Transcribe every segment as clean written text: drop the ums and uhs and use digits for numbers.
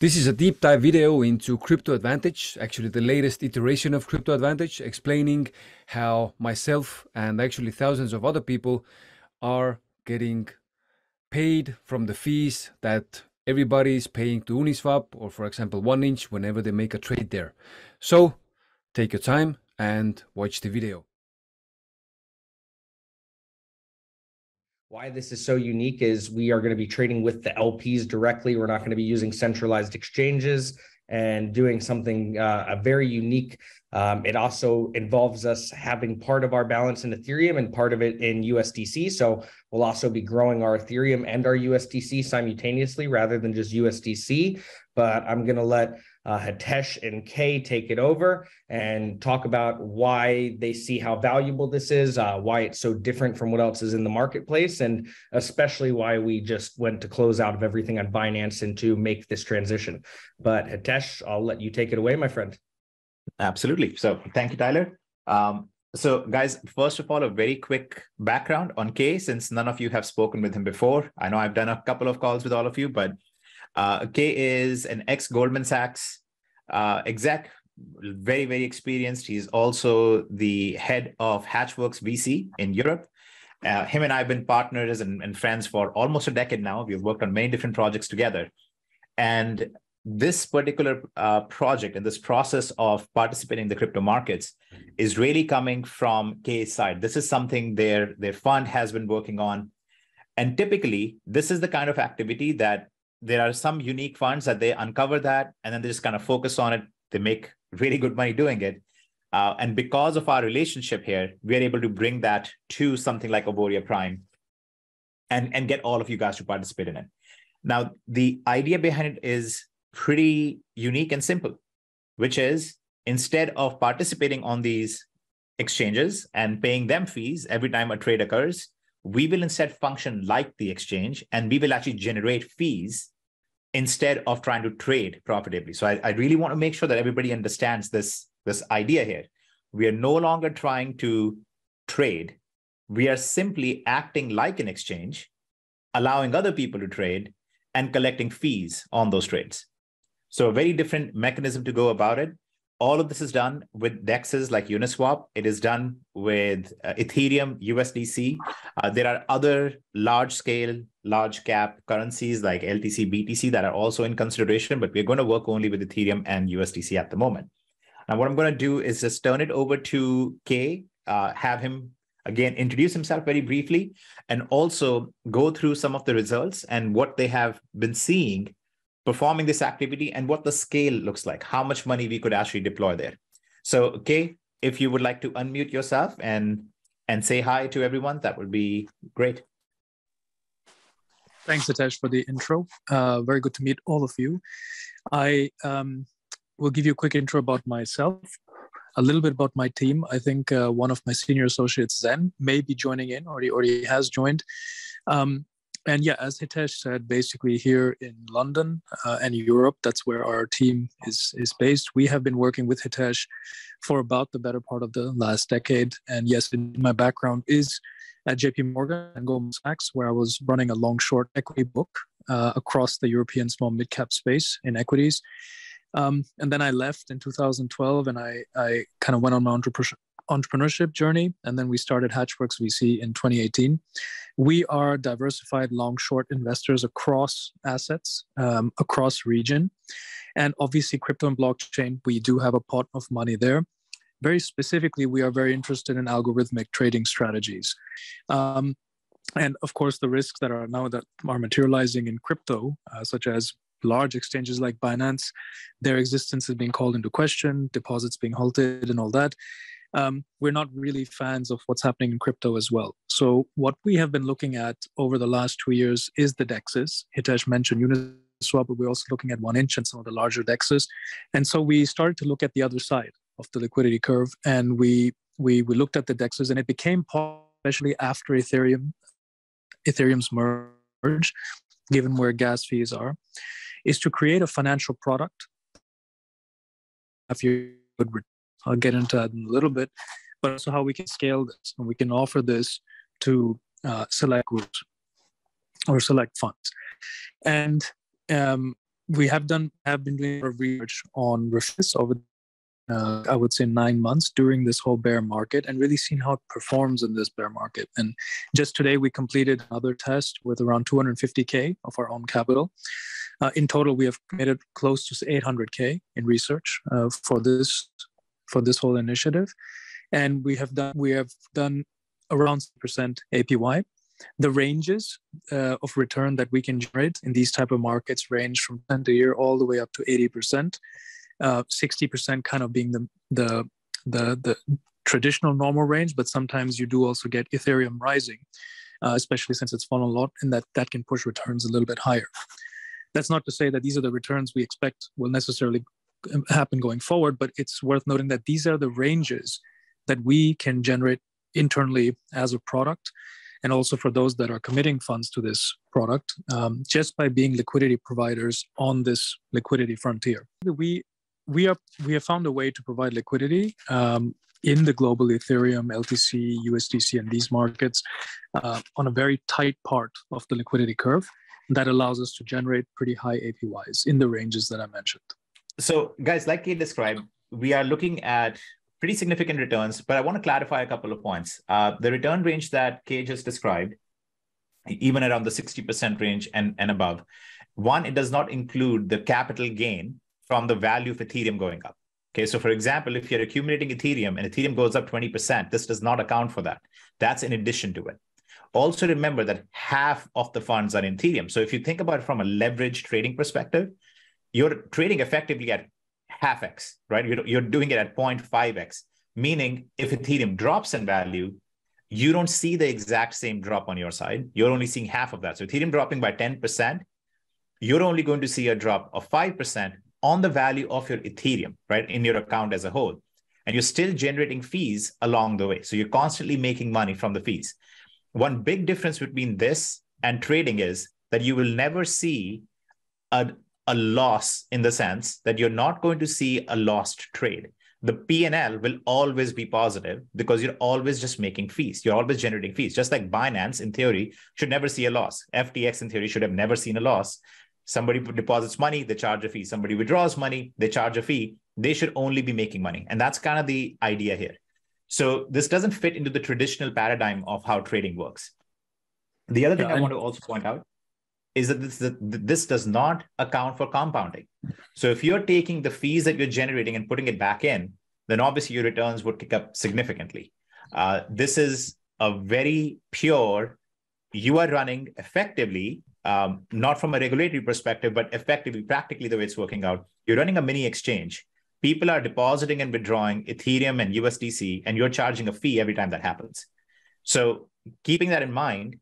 This is a deep dive video into Crypto Advantage, actually the latest iteration of Crypto Advantage, explaining how myself and actually thousands of other people are getting paid from the fees that everybody is paying to Uniswap or, for example, 1inch whenever they make a trade there. So take your time and watch the video. Why this is so unique is we are going to be trading with the LPs directly. We're not going to be using centralized exchanges and doing something very unique. It also involves us having part of our balance in Ethereum and part of it in USDC. So we'll also be growing our Ethereum and our USDC simultaneously rather than just USDC. But I'm going to let Hitesh and Kay take it over and talk about why they see how valuable this is, why it's so different from what else is in the marketplace, and especially why we just went to close out of everything on Binance and to make this transition. But Hitesh, I'll let you take it away, my friend. Absolutely. So thank you, Tyler. So guys, first of all, a very quick background on Kay, since none of you have spoken with him before. I know I've done a couple of calls with all of you, but Kay is an ex-Goldman Sachs exec, very, very experienced. He's also the head of Hatchworks VC in Europe. Him and I have been partners and friends for almost a decade now. We've worked on many different projects together. And this particular project and this process of participating in the crypto markets is really coming from Kay's side. This is something their fund has been working on. And typically, this is the kind of activity that there are some unique funds that they uncover that, and then they just kind of focus on it. They make really good money doing it. And because of our relationship here, we are able to bring that to something like Auvoria Prime and get all of you guys to participate in it. Now, the idea behind it is pretty unique and simple, which is instead of participating on these exchanges and paying them fees every time a trade occurs, we will instead function like the exchange, and we will actually generate fees instead of trying to trade profitably. So I really want to make sure that everybody understands this idea here. We are no longer trying to trade. We are simply acting like an exchange, allowing other people to trade and collecting fees on those trades. So a very different mechanism to go about it. All of this is done with DEXs like Uniswap. It is done with Ethereum, USDC. There are other large-scale, large-cap currencies like LTC, BTC that are also in consideration, but we're going to work only with Ethereum and USDC at the moment. Now, what I'm going to do is just turn it over to Kay, have him, again, introduce himself very briefly, and also go through some of the results and what they have been seeing performing this activity and what the scale looks like, how much money we could actually deploy there. So, Kay, if you would like to unmute yourself and say hi to everyone, that would be great. Thanks, Hitesh, for the intro. Very good to meet all of you. I will give you a quick intro about myself, a little bit about my team. I think one of my senior associates, Zen, may be joining in, or he already has joined. And yeah, as Hitesh said, basically here in London and Europe, that's where our team is based. We have been working with Hitesh for about the better part of the last decade. And yes, my background is at JP Morgan and Goldman Sachs, where I was running a long-short equity book across the European small mid-cap space in equities. And then I left in 2012 and I kind of went on my entrepreneurship journey, and then we started Hatchworks VC in 2018. We are diversified long-short investors across assets, across region, and obviously crypto and blockchain, we do have a pot of money there. Very specifically, we are very interested in algorithmic trading strategies. And of course, the risks that are now that are materializing in crypto, such as large exchanges like Binance, their existence is being called into question, deposits being halted and all that. We're not really fans of what's happening in crypto as well. So what we have been looking at over the last 2 years is the DEXs. Hitesh mentioned Uniswap, but we're also looking at 1inch and some of the larger DEXs. And so we started to look at the other side of the liquidity curve, and we looked at the DEXs, and it became possible, especially after Ethereum's merge, given where gas fees are, is to create a financial product. I'll get into that in a little bit, but also how we can scale this and we can offer this to select groups or select funds. And we have been doing a lot of research on refis over I would say 9 months during this whole bear market, and really seen how it performs in this bear market. And just today we completed another test with around 250K of our own capital. In total, we have committed close to 800K in research for this whole initiative, and we have done around 6% APY. The ranges of return that we can generate in these type of markets range from 10 a year all the way up to 80%. 60% kind of being the traditional normal range, but sometimes you do also get Ethereum rising, especially since it's fallen a lot, and that can push returns a little bit higher. That's not to say that these are the returns we expect will necessarily happen going forward, but it's worth noting that these are the ranges that we can generate internally as a product, and also for those that are committing funds to this product, just by being liquidity providers on this liquidity frontier. We have found a way to provide liquidity in the global Ethereum, LTC, USDC, and these markets on a very tight part of the liquidity curve that allows us to generate pretty high APYs in the ranges that I mentioned. So guys, like Kate described, we are looking at pretty significant returns, but I want to clarify a couple of points. The return range that Kate just described, even around the 60% range and above, one, it does not include the capital gain from the value of Ethereum going up. Okay, so for example, if you're accumulating Ethereum and Ethereum goes up 20%, this does not account for that. That's in addition to it. Also remember that half of the funds are in Ethereum. So if you think about it from a leverage trading perspective, you're trading effectively at half X, right? You're doing it at 0.5X, meaning if Ethereum drops in value, you don't see the exact same drop on your side. You're only seeing half of that. So Ethereum dropping by 10%, you're only going to see a drop of 5% on the value of your Ethereum, right, in your account as a whole. And you're still generating fees along the way. So you're constantly making money from the fees. One big difference between this and trading is that you will never see a loss, in the sense that you're not going to see a lost trade. The P&L will always be positive because you're always just making fees. You're always generating fees. Just like Binance, in theory, should never see a loss. FTX, in theory, should have never seen a loss. Somebody deposits money, they charge a fee. Somebody withdraws money, they charge a fee. They should only be making money. And that's kind of the idea here. So this doesn't fit into the traditional paradigm of how trading works. The other thing I want to also point out is that this does not account for compounding. So if you're taking the fees that you're generating and putting it back in, then obviously your returns would kick up significantly. This is a very pure, you are running effectively, not from a regulatory perspective, but effectively, practically the way it's working out, you're running a mini exchange. People are depositing and withdrawing Ethereum and USDC, and you're charging a fee every time that happens. So keeping that in mind,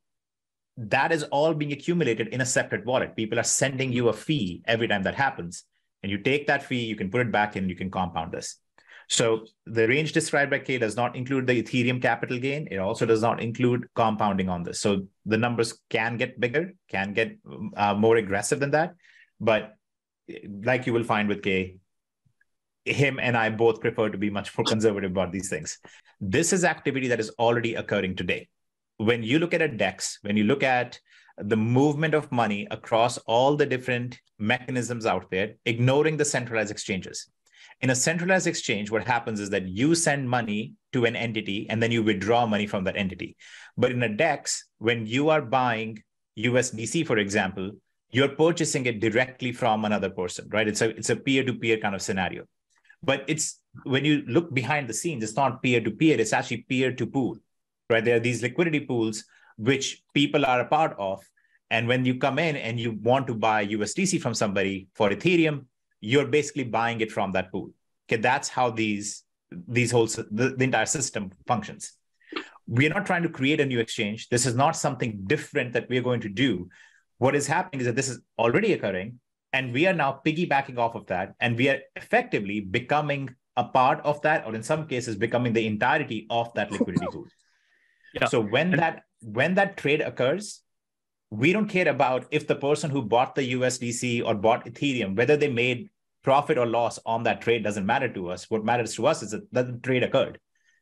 that is all being accumulated in a separate wallet. People are sending you a fee every time that happens. And you take that fee, you can put it back in, you can compound this. So the range described by Kay does not include the Ethereum capital gain. It also does not include compounding on this. So the numbers can get bigger, can get more aggressive than that. But like you will find with Kay, him and I both prefer to be much more conservative about these things. This is activity that is already occurring today. When you look at a DEX, when you look at the movement of money across all the different mechanisms out there, ignoring the centralized exchanges. In a centralized exchange, what happens is that you send money to an entity and then you withdraw money from that entity. But in a DEX, when you are buying USDC, for example, you're purchasing it directly from another person, right? It's a peer-to-peer kind of scenario. But it's when you look behind the scenes, it's not peer-to-peer, it's actually peer-to-pool, right? There are these liquidity pools which people are a part of. And when you come in and you want to buy USDC from somebody for Ethereum, you're basically buying it from that pool. Okay, that's how the entire system functions. We're not trying to create a new exchange. This is not something different that we're going to do. What is happening is that this is already occurring, and we are now piggybacking off of that, and we are effectively becoming a part of that, or in some cases, becoming the entirety of that liquidity pool. Yeah. So when that trade occurs, we don't care about if the person who bought the USDC or bought Ethereum, whether they made profit or loss on that trade doesn't matter to us. What matters to us is that the trade occurred,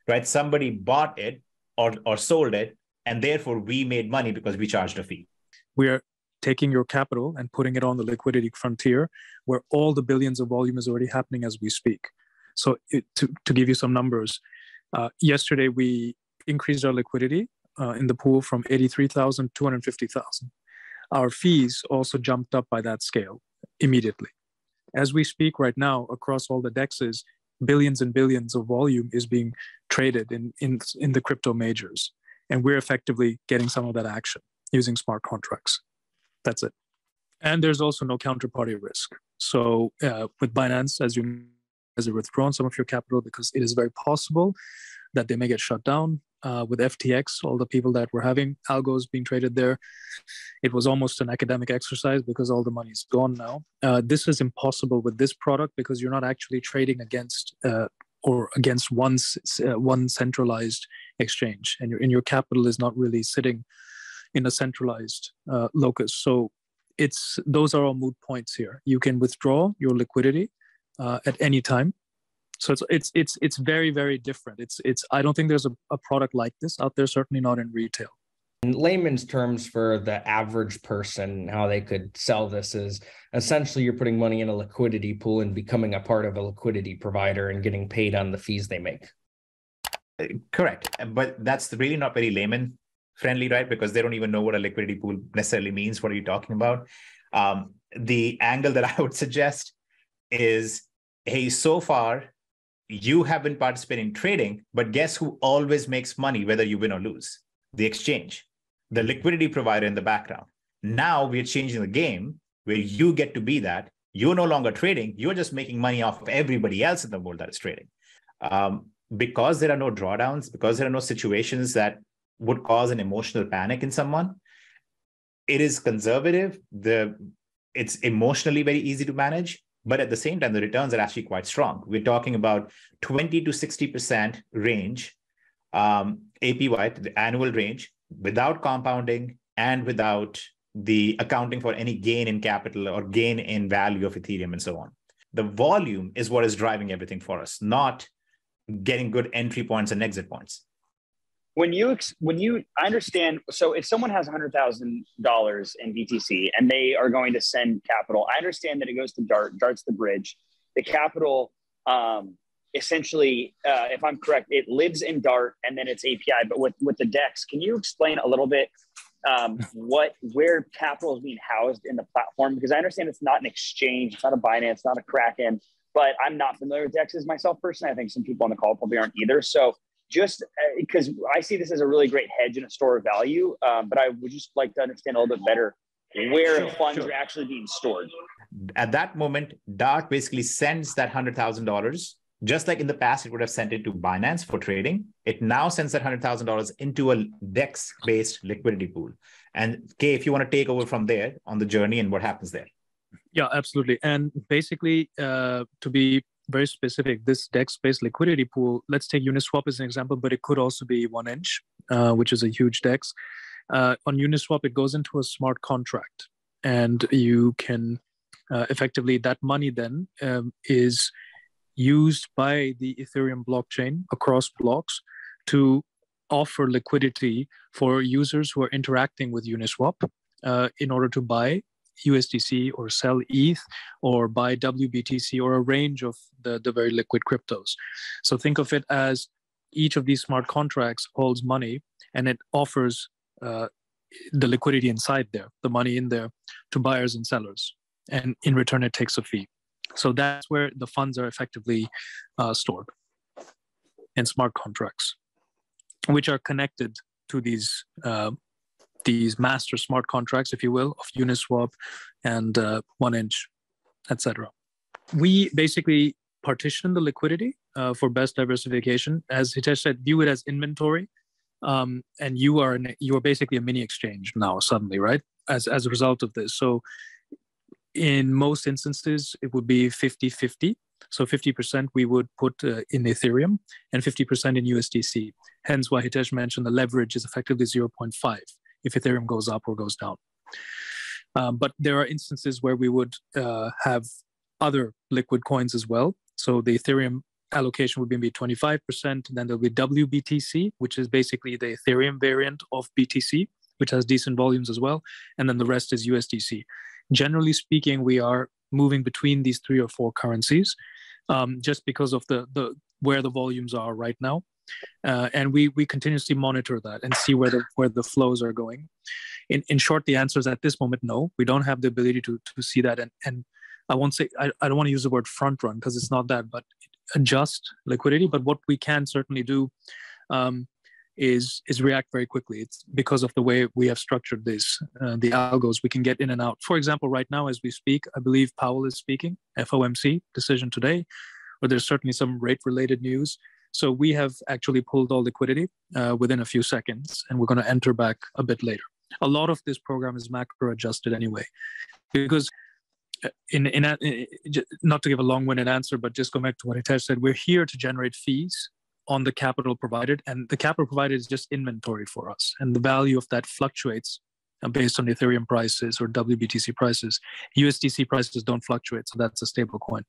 right? Somebody bought it or sold it, and therefore we made money because we charged a fee. We are taking your capital and putting it on the liquidity frontier, where all the billions of volume is already happening as we speak. So to give you some numbers, yesterday we increased our liquidity in the pool from 83,000 to 250,000. Our fees also jumped up by that scale immediately. As we speak right now, across all the DEXs, billions and billions of volume is being traded in the crypto majors. And we're effectively getting some of that action using smart contracts. That's it. And there's also no counterparty risk. So with Binance, as you have withdrawn some of your capital because it is very possible that they may get shut down. With FTX, all the people that were having algos being traded there, it was almost an academic exercise because all the money is gone now. This is impossible with this product because you're not actually trading against one centralized exchange, and your capital is not really sitting in a centralized locus. So those are all moot points here. You can withdraw your liquidity at any time. So it's very, very different. I don't think there's a product like this out there, certainly not in retail. In layman's terms, for the average person, how they could sell this is essentially you're putting money in a liquidity pool and becoming a part of a liquidity provider and getting paid on the fees they make. Correct. But that's really not very layman friendly, right? Because they don't even know what a liquidity pool necessarily means. What are you talking about? The angle that I would suggest is, hey, so far, you have been participating in trading, but guess who always makes money, whether you win or lose? The exchange, the liquidity provider in the background. Now we're changing the game where you get to be that. You're no longer trading. You're just making money off of everybody else in the world that is trading. Because there are no drawdowns, because there are no situations that would cause an emotional panic in someone, it is conservative. It's emotionally very easy to manage. But at the same time, the returns are actually quite strong. We're talking about 20 to 60% range, APY, the annual range, without compounding and without the accounting for any gain in capital or gain in value of Ethereum and so on. The volume is what is driving everything for us, not getting good entry points and exit points. I understand. So if someone has $100,000 in BTC and they are going to send capital, I understand that it goes to Dart. Dart's the bridge. The capital, essentially, if I'm correct, it lives in Dart and then it's API. But with the DEX, can you explain a little bit where capital is being housed in the platform? Because I understand it's not an exchange, it's not a Binance, not a Kraken. But I'm not familiar with DEXs myself personally. I think some people on the call probably aren't either. So just because I see this as a really great hedge and a store of value, but I would just like to understand a little bit better where funds are actually being stored. At that moment, Dart basically sends that $100,000, just like in the past, it would have sent it to Binance for trading. It now sends that $100,000 into a DEX-based liquidity pool. And Kay, if you want to take over from there on the journey and what happens there. Yeah, absolutely. And basically, to be very specific, this DEX-based liquidity pool, let's take Uniswap as an example, but it could also be 1inch, which is a huge DEX. On Uniswap, it goes into a smart contract, and you can effectively, that money then is used by the Ethereum blockchain across blocks to offer liquidity for users who are interacting with Uniswap in order to buy USDC or sell ETH or buy WBTC or a range of the very liquid cryptos. So think of it as each of these smart contracts holds money and it offers the liquidity inside there, the money in there to buyers and sellers. And in return, it takes a fee. So that's where the funds are effectively stored in smart contracts, which are connected to these master smart contracts, if you will, of Uniswap and 1inch, etc. We basically partition the liquidity for best diversification. As Hitesh said, view it as inventory, and you are basically a mini exchange now suddenly, right? As a result of this. So in most instances, it would be 50-50. So 50% we would put in Ethereum and 50% in USDC. Hence why Hitesh mentioned the leverage is effectively 0.5 if Ethereum goes up or goes down. But there are instances where we would have other liquid coins as well. So the Ethereum allocation would be 25%. Then there'll be WBTC, which is basically the Ethereum variant of BTC, which has decent volumes as well. And then the rest is USDC. Generally speaking, we are moving between these 3 or 4 currencies just because of the where the volumes are right now. And we continuously monitor that and see where the flows are going. In short, the answer is at this moment, no. We don't have the ability to see that. And I won't say, I don't want to use the word front run because it's not that, but adjust liquidity. But what we can certainly do is react very quickly. It's because of the way we have structured this, the algos, we can get in and out. For example, right now as we speak, I believe Powell is speaking, FOMC decision today, or there's certainly some rate-related news. So we have actually pulled all liquidity within a few seconds, and we're going to enter back a bit later. A lot of this program is macro adjusted anyway, because not to give a long-winded answer, but just go back to what Hitesh said, we're here to generate fees on the capital provided, and the capital provided is just inventory for us, and the value of that fluctuates based on Ethereum prices or WBTC prices. USDC prices don't fluctuate, so that's a stable coin.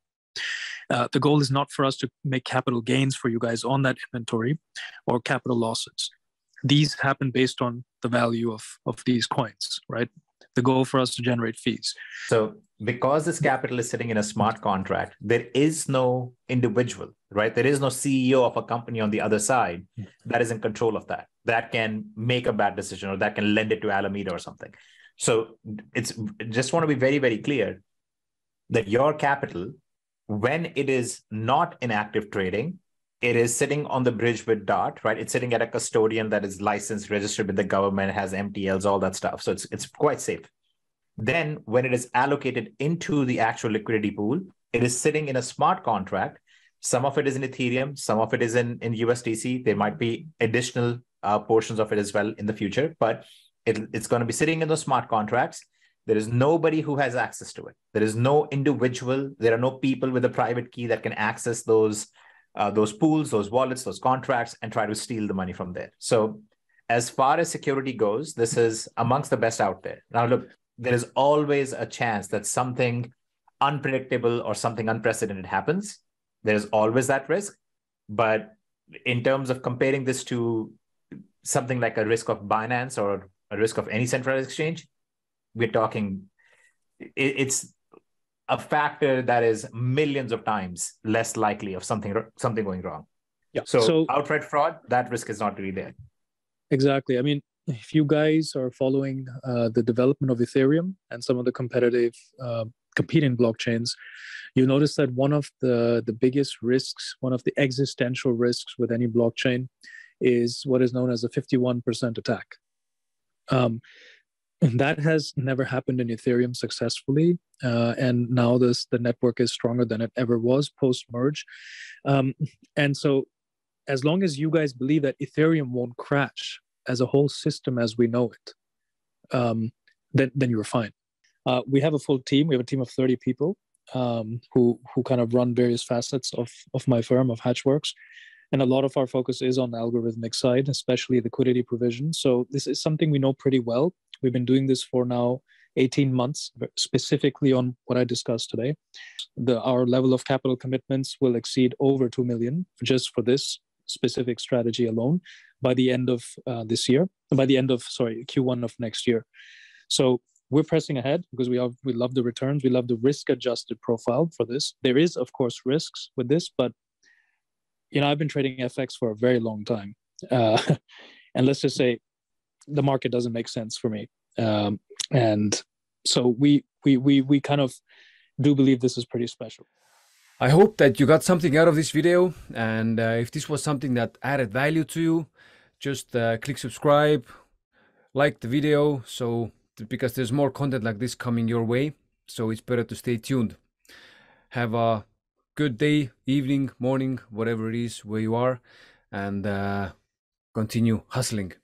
The goal is not for us to make capital gains for you guys on that inventory or capital losses. These happen based on the value of these coins, right? The goal for us to generate fees. So because this capital is sitting in a smart contract, there is no individual, right? There is no CEO of a company on the other side that is in control of that can make a bad decision or that can lend it to Alameda or something. So it's just want to be very, very clear that your capital, when it is not in active trading, it is sitting on the bridge with DART, right? It's sitting at a custodian that is licensed, registered with the government, has MTLs, all that stuff. So it's quite safe. Then when it is allocated into the actual liquidity pool, it is sitting in a smart contract. Some of it is in Ethereum, some of it is in USDC. There might be additional portions of it as well in the future, but it's going to be sitting in those smart contracts. There is nobody who has access to it. There is no individual. There are no people with a private key that can access those pools, those wallets, those contracts, and try to steal the money from there. So as far as security goes, this is amongst the best out there. Now, look, there is always a chance that something unpredictable or something unprecedented happens. There's always that risk. But in terms of comparing this to something like a risk of Binance or a risk of any centralized exchange, we're talking, it's a factor that is millions of times less likely of something going wrong. Yeah. So outright fraud, that risk is not really there. Exactly. I mean, if you guys are following the development of Ethereum and some of the competitive competing blockchains, you notice that one of the biggest risks, one of the existential risks with any blockchain is what is known as a 51% attack. And that has never happened in Ethereum successfully. And now the network is stronger than it ever was post-merge. And so as long as you guys believe that Ethereum won't crash as a whole system as we know it, then you're fine. We have a full team. We have a team of 30 people who kind of run various facets of my firm, of Hatchworks. And a lot of our focus is on the algorithmic side, especially liquidity provision. So this is something we know pretty well. We've been doing this for now 18 months, specifically on what I discussed today. Our level of capital commitments will exceed over 2 million just for this specific strategy alone by the end of this year, by the end of, Q1 of next year. So we're pressing ahead because we love the returns. We love the risk-adjusted profile for this. There is, of course, risks with this, but I've been trading FX for a very long time. And let's just say the market doesn't make sense for me. And so we kind of do believe this is pretty special. I hope that you got something out of this video. And if this was something that added value to you, just click subscribe, like the video, because there's more content like this coming your way. So it's better to stay tuned. Have a good day, evening, morning, whatever it is where you are, and continue hustling.